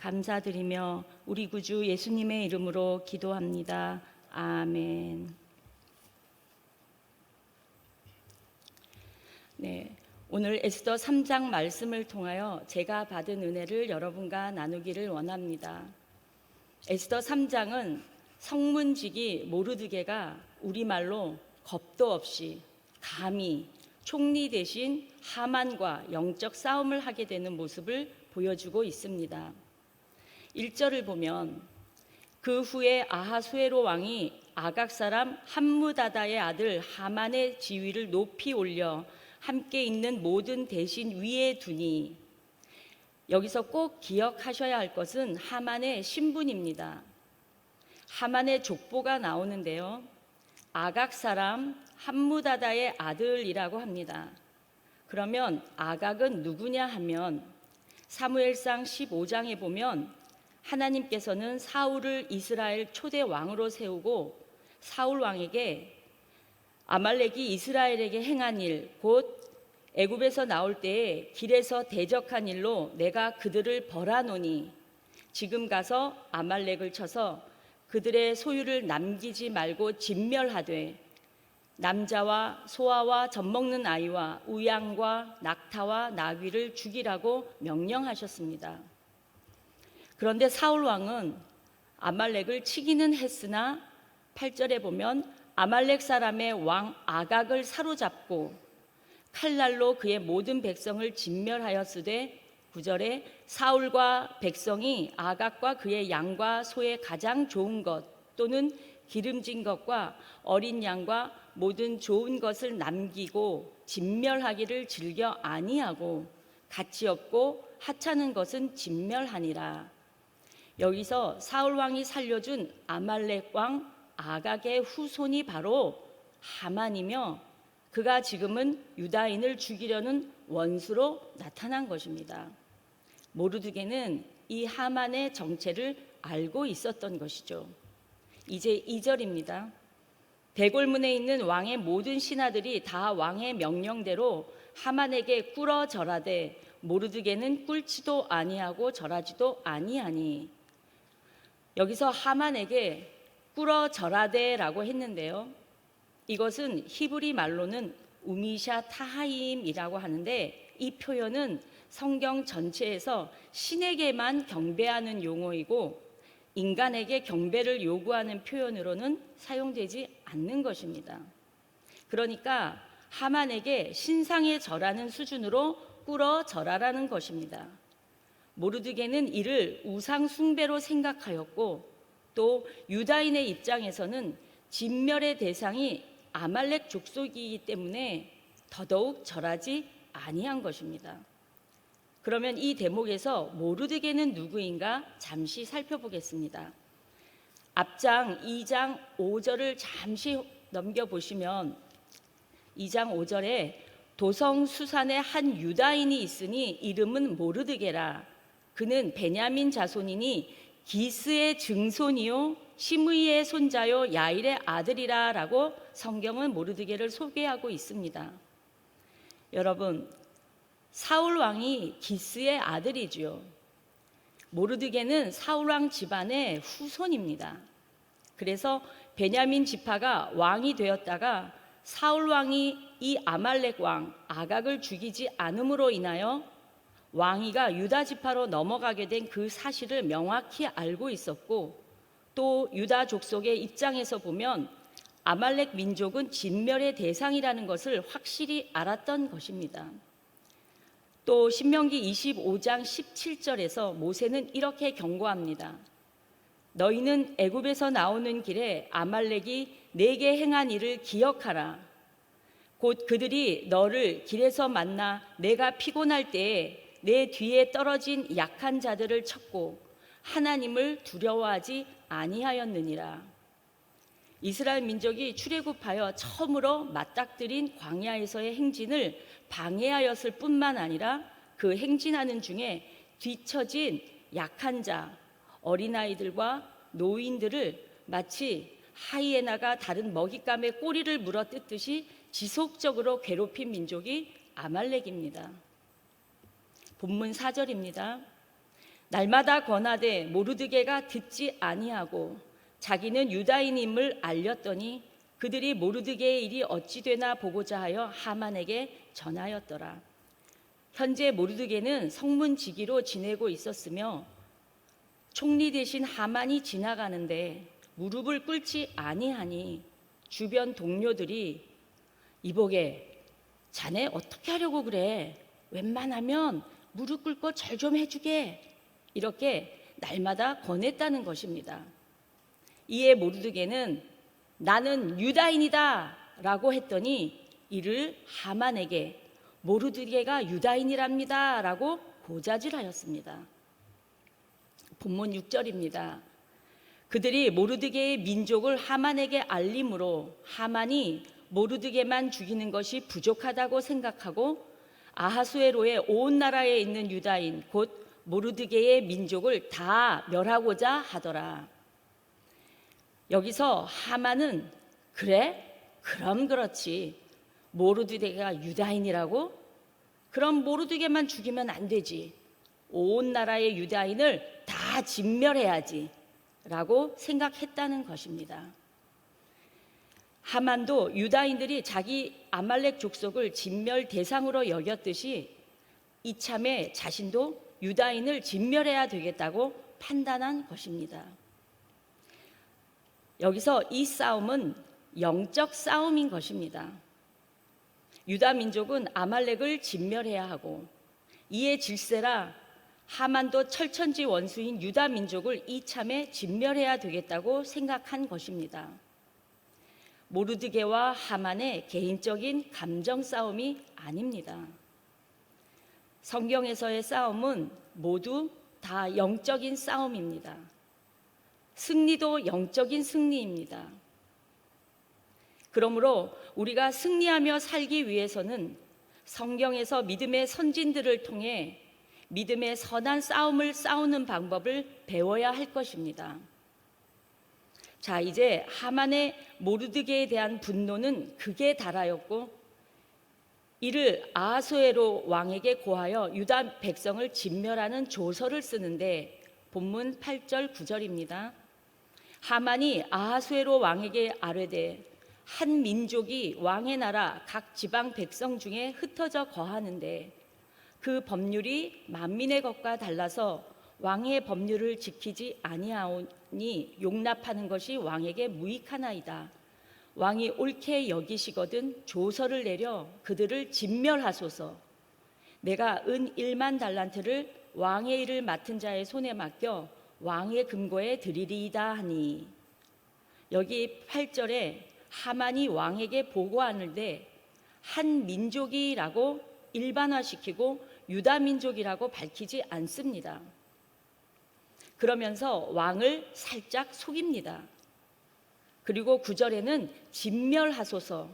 감사드리며 우리 구주 예수님의 이름으로 기도합니다. 아멘. 네, 오늘 에스더 3장 말씀을 통하여 제가 받은 은혜를 여러분과 나누기를 원합니다. 에스더 3장은 성문지기 모르드게가 우리말로 겁도 없이 감히 총리 대신 하만과 영적 싸움을 하게 되는 모습을 보여주고 있습니다. 1절을 보면 그 후에 아하수에로 왕이 아각 사람 함무다다의 아들 하만의 지위를 높이 올려 함께 있는 모든 대신 위에 두니, 여기서 꼭 기억하셔야 할 것은 하만의 신분입니다. 하만의 족보가 나오는데요, 아각 사람 함무다다의 아들이라고 합니다. 그러면 아각은 누구냐 하면 사무엘상 15장에 보면 하나님께서는 사울을 이스라엘 초대 왕으로 세우고 사울 왕에게 아말렉이 이스라엘에게 행한 일, 곧 애굽에서 나올 때에 길에서 대적한 일로 내가 그들을 벌하노니 지금 가서 아말렉을 쳐서 그들의 소유를 남기지 말고 진멸하되 남자와 소아와 젖먹는 아이와 우양과 낙타와 나귀를 죽이라고 명령하셨습니다. 그런데 사울 왕은 아말렉을 치기는 했으나 8절에 보면 아말렉 사람의 왕 아각을 사로잡고 칼날로 그의 모든 백성을 진멸하였으되 9절에 사울과 백성이 아각과 그의 양과 소의 가장 좋은 것 또는 기름진 것과 어린 양과 모든 좋은 것을 남기고 진멸하기를 즐겨 아니하고 가치 없고 하찮은 것은 진멸하니라. 여기서 사울 왕이 살려준 아말렉 왕 아각의 후손이 바로 하만이며 그가 지금은 유다인을 죽이려는 원수로 나타난 것입니다. 모르드게는 이 하만의 정체를 알고 있었던 것이죠. 이제 2절입니다. 대궐문에 있는 왕의 모든 신하들이 다 왕의 명령대로 하만에게 꿇어 절하되 모르드게는 꿇지도 아니하고 절하지도 아니하니, 여기서 하만에게 꿇어 절하되라고 했는데요, 이것은 히브리 말로는 우미샤 타하임이라고 하는데 이 표현은 성경 전체에서 신에게만 경배하는 용어이고 인간에게 경배를 요구하는 표현으로는 사용되지 않는 것입니다. 그러니까 하만에게 신상에 절하는 수준으로 꿇어 절하라는 것입니다. 모르드게는 이를 우상 숭배로 생각하였고 또 유다인의 입장에서는 진멸의 대상이 아말렉 족속이기 때문에 더더욱 절하지 아니한 것입니다. 그러면 이 대목에서 모르드게는 누구인가 잠시 살펴보겠습니다. 앞장 2장 5절을 잠시 넘겨보시면 2장 5절에 도성수산에 한 유다인이 있으니 이름은 모르드게라. 그는 베냐민 자손이니 기스의 증손이요 시므이의 손자요 야일의 아들이라 라고 성경은 모르드게를 소개하고 있습니다. 여러분, 사울 왕이 기스의 아들이지요. 모르드게는 사울 왕 집안의 후손입니다. 그래서 베냐민 지파가 왕이 되었다가 사울 왕이 이 아말렉 왕 아각을 죽이지 않음으로 인하여 왕위가 유다 지파로 넘어가게 된 그 사실을 명확히 알고 있었고, 또 유다 족속의 입장에서 보면 아말렉 민족은 진멸의 대상이라는 것을 확실히 알았던 것입니다. 또 신명기 25장 17절에서 모세는 이렇게 경고합니다. 너희는 애굽에서 나오는 길에 아말렉이 내게 행한 일을 기억하라. 곧 그들이 너를 길에서 만나 내가 피곤할 때에 내 뒤에 떨어진 약한 자들을 쳤고 하나님을 두려워하지 아니하였느니라. 이스라엘 민족이 출애굽하여 처음으로 맞닥뜨린 광야에서의 행진을 방해하였을 뿐만 아니라 그 행진하는 중에 뒤처진 약한 자, 어린아이들과 노인들을 마치 하이에나가 다른 먹잇감의 꼬리를 물어뜯듯이 지속적으로 괴롭힌 민족이 아말렉입니다. 본문 4절입니다. 날마다 권하되 모르드게가 듣지 아니하고 자기는 유다인임을 알렸더니 그들이 모르드게의 일이 어찌 되나 보고자 하여 하만에게 전하였더라. 현재 모르드게는 성문지기로 지내고 있었으며 총리 대신 하만이 지나가는데 무릎을 꿇지 아니하니 주변 동료들이 이보게 자네 어떻게 하려고 그래? 웬만하면 무릎 꿇고 절 좀 해주게. 이렇게 날마다 권했다는 것입니다. 이에 모르드게는 나는 유다인이다 라고 했더니 이를 하만에게 모르드게가 유다인이랍니다 라고 고자질하였습니다. 본문 6절입니다. 그들이 모르드게의 민족을 하만에게 알림으로 하만이 모르드게만 죽이는 것이 부족하다고 생각하고 아하수에로의 온 나라에 있는 유다인 곧 모르드게의 민족을 다 멸하고자 하더라. 여기서 하만은 그래? 그럼 그렇지. 모르드게가 유다인이라고? 그럼 모르드게만 죽이면 안 되지. 온 나라의 유다인을 다 진멸해야지 라고 생각했다는 것입니다. 하만도 유다인들이 자기 아말렉 족속을 진멸 대상으로 여겼듯이 이참에 자신도 유다인을 진멸해야 되겠다고 판단한 것입니다. 여기서 이 싸움은 영적 싸움인 것입니다. 유다 민족은 아말렉을 진멸해야 하고 이에 질세라 하만도 철천지 원수인 유다 민족을 이참에 진멸해야 되겠다고 생각한 것입니다. 모르드게와 하만의 개인적인 감정 싸움이 아닙니다. 성경에서의 싸움은 모두 다 영적인 싸움입니다. 승리도 영적인 승리입니다. 그러므로 우리가 승리하며 살기 위해서는 성경에서 믿음의 선진들을 통해 믿음의 선한 싸움을 싸우는 방법을 배워야 할 것입니다. 자, 이제 하만의 모르드게에 대한 분노는 극에 달하였고 이를 아하수에로 왕에게 고하여 유다 백성을 진멸하는 조서를 쓰는데 본문 8절 9절입니다. 하만이 아하수에로 왕에게 아뢰되 한 민족이 왕의 나라 각 지방 백성 중에 흩어져 거하는데 그 법률이 만민의 것과 달라서 왕의 법률을 지키지 아니하오니 용납하는 것이 왕에게 무익하나이다. 왕이 옳게 여기시거든 조서를 내려 그들을 진멸하소서. 내가 은 1만 달란트를 왕의 일을 맡은 자의 손에 맡겨 왕의 금고에 드리리이다 하니. 여기 8절에 하만이 왕에게 보고하는데 한 민족이라고 일반화시키고 유다 민족이라고 밝히지 않습니다. 그러면서 왕을 살짝 속입니다. 그리고 9절에는 진멸하소서.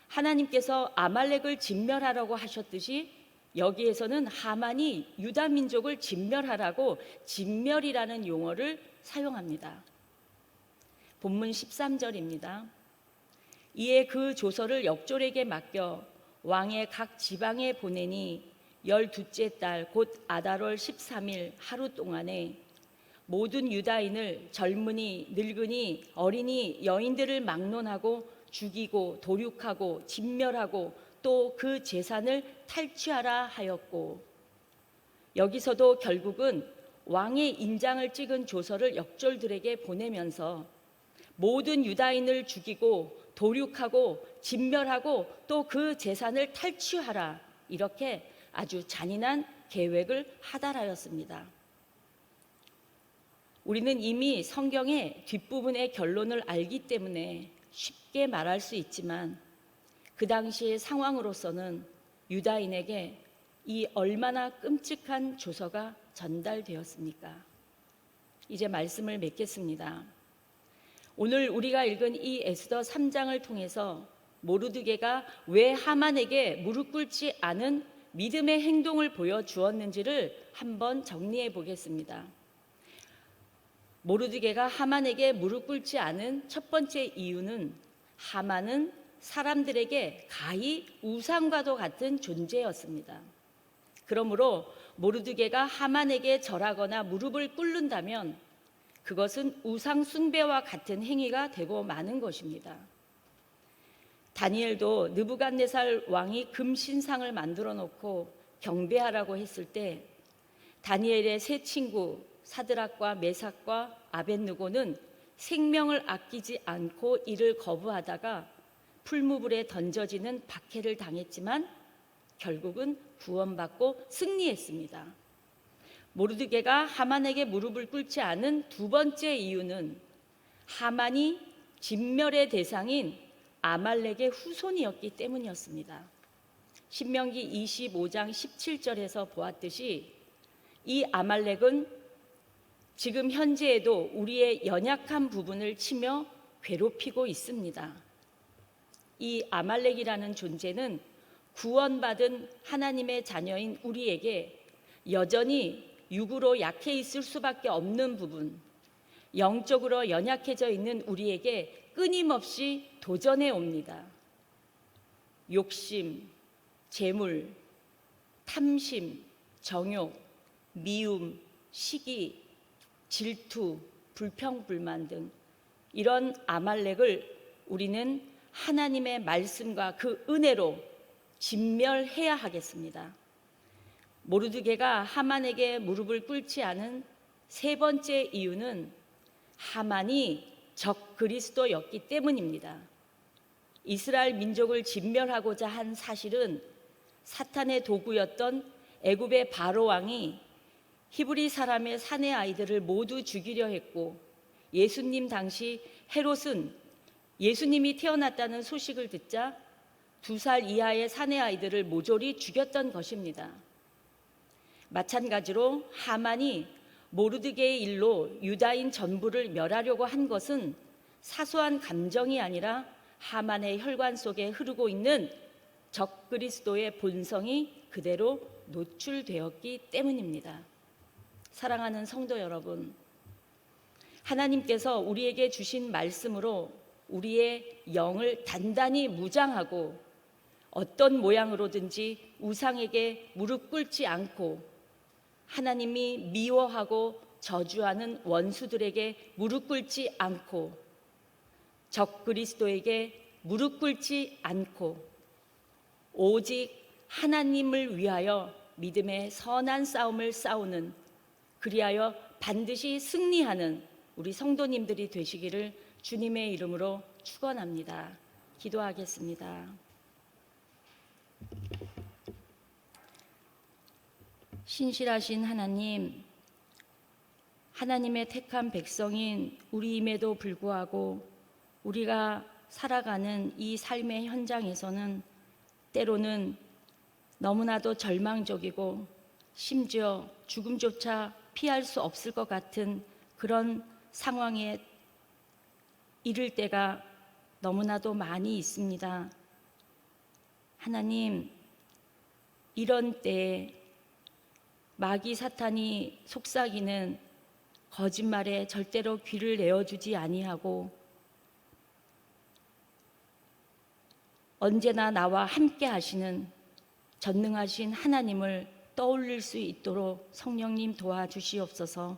하나님께서 아말렉을 진멸하라고 하셨듯이 여기에서는 하만이 유다 민족을 진멸하라고 진멸이라는 용어를 사용합니다. 본문 13절입니다. 이에 그 조서를 역졸에게 맡겨 왕의 각 지방에 보내니 12째 달 곧 아달월 13일 하루 동안에 모든 유다인을 젊은이, 늙은이, 어린이, 여인들을 막론하고 죽이고 도륙하고 진멸하고 또 그 재산을 탈취하라 하였고, 여기서도 결국은 왕의 인장을 찍은 조서를 역졸들에게 보내면서 모든 유다인을 죽이고 도륙하고 진멸하고 또 그 재산을 탈취하라, 이렇게 아주 잔인한 계획을 하달하였습니다. 우리는 이미 성경의 뒷부분의 결론을 알기 때문에 쉽게 말할 수 있지만 그 당시의 상황으로서는 유다인에게 이 얼마나 끔찍한 조서가 전달되었습니까? 이제 말씀을 맺겠습니다. 오늘 우리가 읽은 이 에스더 3장을 통해서 모르드게가 왜 하만에게 무릎 꿇지 않은 믿음의 행동을 보여주었는지를 한번 정리해 보겠습니다. 모르드게가 하만에게 무릎 꿇지 않은 첫 번째 이유는 하만은 사람들에게 가히 우상과도 같은 존재였습니다. 그러므로 모르드게가 하만에게 절하거나 무릎을 꿇는다면 그것은 우상 숭배와 같은 행위가 되고 마는 것입니다. 다니엘도 느부갓네살 왕이 금 신상을 만들어 놓고 경배하라고 했을 때 다니엘의 세 친구 사드락과 메삭과 아벳느고는 생명을 아끼지 않고 이를 거부하다가 풀무불에 던져지는 박해를 당했지만 결국은 구원받고 승리했습니다. 모르드게가 하만에게 무릎을 꿇지 않은 두 번째 이유는 하만이 진멸의 대상인 아말렉의 후손이었기 때문이었습니다. 신명기 25장 17절에서 보았듯이 이 아말렉은 지금 현재에도 우리의 연약한 부분을 치며 괴롭히고 있습니다. 이 아말렉이라는 존재는 구원받은 하나님의 자녀인 우리에게 여전히 육으로 약해 있을 수밖에 없는 부분, 영적으로 연약해져 있는 우리에게 끊임없이 도전해 옵니다. 욕심, 재물, 탐심, 정욕, 미움, 시기, 질투, 불평불만 등 이런 아말렉을 우리는 하나님의 말씀과 그 은혜로 진멸해야 하겠습니다. 모르드게가 하만에게 무릎을 꿇지 않은 세 번째 이유는 하만이 적 그리스도였기 때문입니다. 이스라엘 민족을 진멸하고자 한 사실은 사탄의 도구였던 애굽의 바로 왕이 히브리 사람의 사내 아이들을 모두 죽이려 했고 예수님 당시 헤롯은 예수님이 태어났다는 소식을 듣자 2살 이하의 사내 아이들을 모조리 죽였던 것입니다. 마찬가지로 하만이 모르드게의 일로 유다인 전부를 멸하려고 한 것은 사소한 감정이 아니라 하만의 혈관 속에 흐르고 있는 적 그리스도의 본성이 그대로 노출되었기 때문입니다. 사랑하는 성도 여러분, 하나님께서 우리에게 주신 말씀으로 우리의 영을 단단히 무장하고 어떤 모양으로든지 우상에게 무릎 꿇지 않고 하나님이 미워하고 저주하는 원수들에게 무릎 꿇지 않고 적 그리스도에게 무릎 꿇지 않고 오직 하나님을 위하여 믿음의 선한 싸움을 싸우는, 그리하여 반드시 승리하는 우리 성도님들이 되시기를 주님의 이름으로 축원합니다. 기도하겠습니다. 신실하신 하나님, 하나님의 택한 백성인 우리임에도 불구하고 우리가 살아가는 이 삶의 현장에서는 때로는 너무나도 절망적이고 심지어 죽음조차 피할 수 없을 것 같은 그런 상황에 이를 때가 너무나도 많이 있습니다. 하나님, 이런 때에 마귀 사탄이 속삭이는 거짓말에 절대로 귀를 내어주지 아니하고 언제나 나와 함께 하시는 전능하신 하나님을 떠올릴 수 있도록 성령님 도와주시옵소서.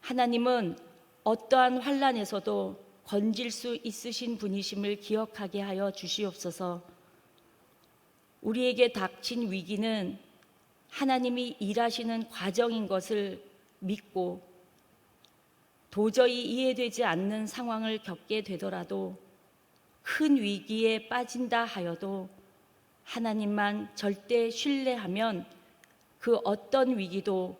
하나님은 어떠한 환난에서도 건질 수 있으신 분이심을 기억하게 하여 주시옵소서. 우리에게 닥친 위기는 하나님이 일하시는 과정인 것을 믿고 도저히 이해되지 않는 상황을 겪게 되더라도 큰 위기에 빠진다 하여도 하나님만 절대 신뢰하면 그 어떤 위기도